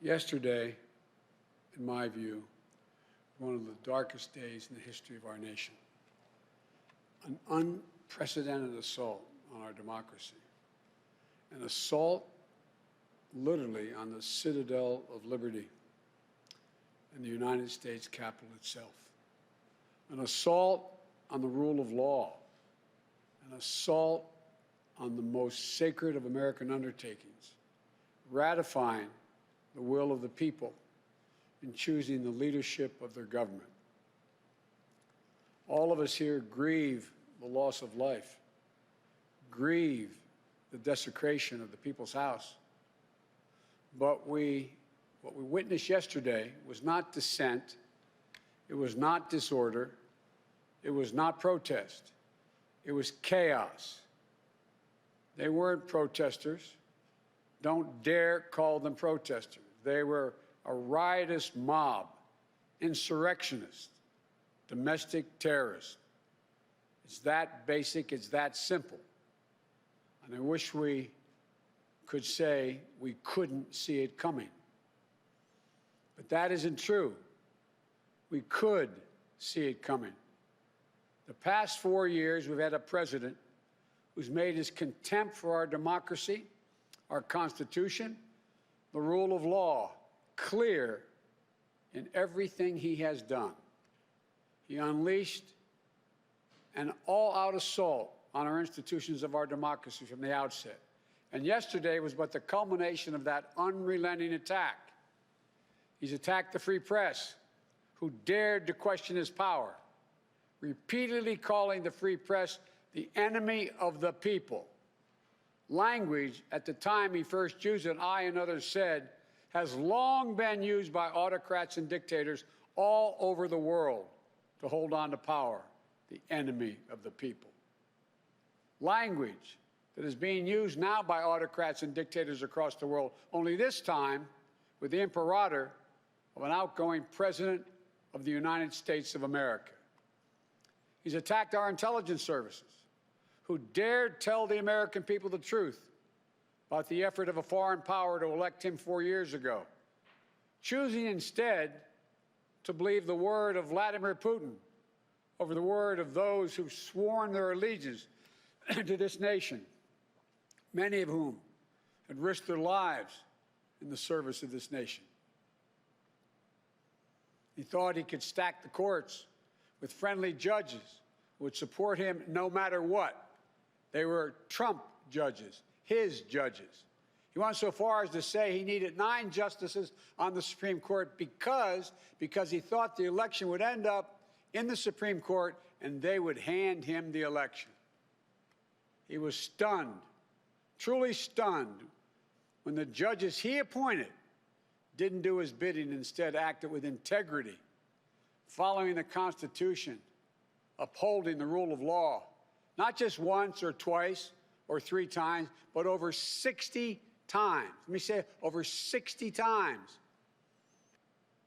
Yesterday, in my view, one of the darkest days in the history of our nation. An unprecedented assault on our democracy. An assault literally on the citadel of liberty in the United States Capitol itself. An assault on the rule of law. An assault on the most sacred of American undertakings, ratifying the will of the people in choosing the leadership of their government. All of us here grieve the loss of life, grieve the desecration of the people's house. But what we witnessed yesterday was not dissent, it was not disorder, it was not protest, it was chaos. They weren't protesters. Don't dare call them protesters. They were a riotous mob, insurrectionists, domestic terrorists. It's that basic, it's that simple. And I wish we could say we couldn't see it coming. But that isn't true. We could see it coming. The past 4 years, we've had a president who's made his contempt for our democracy, our Constitution, the rule of law, clear in everything he has done. He unleashed an all-out assault on our institutions of our democracy from the outset. And yesterday was but the culmination of that unrelenting attack. He's attacked the free press, who dared to question his power, repeatedly calling the free press the enemy of the people. Language, at the time he first used it, I and others said, has long been used by autocrats and dictators all over the world to hold on to power, the enemy of the people. Language that is being used now by autocrats and dictators across the world, only this time with the imperator of an outgoing president of the United States of America. He's attacked our intelligence services, who dared tell the American people the truth about the effort of a foreign power to elect him 4 years ago, choosing instead to believe the word of Vladimir Putin over the word of those who've sworn their allegiance to this nation, many of whom had risked their lives in the service of this nation. He thought he could stack the courts with friendly judges who would support him no matter what. They were Trump judges, his judges. He went so far as to say he needed 9 justices on the Supreme Court because he thought the election would end up in the Supreme Court and they would hand him the election. He was stunned, truly stunned, when the judges he appointed didn't do his bidding, instead acted with integrity, following the Constitution, upholding the rule of law, not just once or twice or 3 times, but over 60 times. Let me say over 60 times.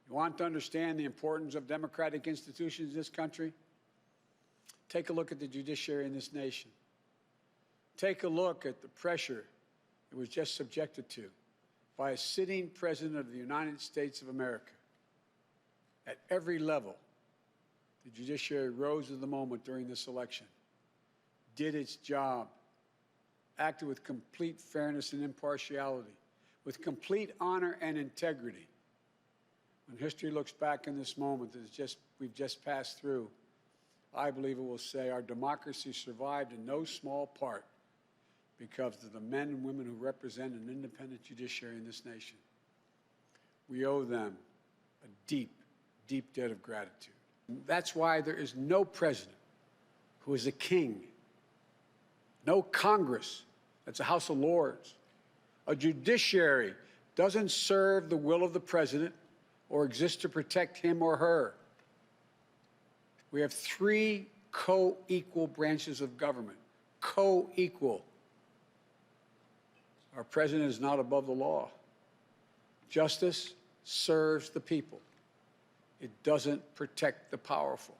You want to understand the importance of democratic institutions in this country? Take a look at the judiciary in this nation. Take a look at the pressure it was just subjected to by a sitting president of the United States of America. At every level, the judiciary rose to the moment during this election, did its job, acted with complete fairness and impartiality, with complete honor and integrity. When history looks back in this moment that we've just passed through, I believe it will say our democracy survived in no small part because of the men and women who represent an independent judiciary in this nation. We owe them a deep, deep debt of gratitude. That's why there is no president who is a king, no Congress that's a House of Lords. A judiciary doesn't serve the will of the president or exist to protect him or her. We have 3 co-equal branches of government, co-equal. Our president is not above the law. Justice serves the people. It doesn't protect the powerful.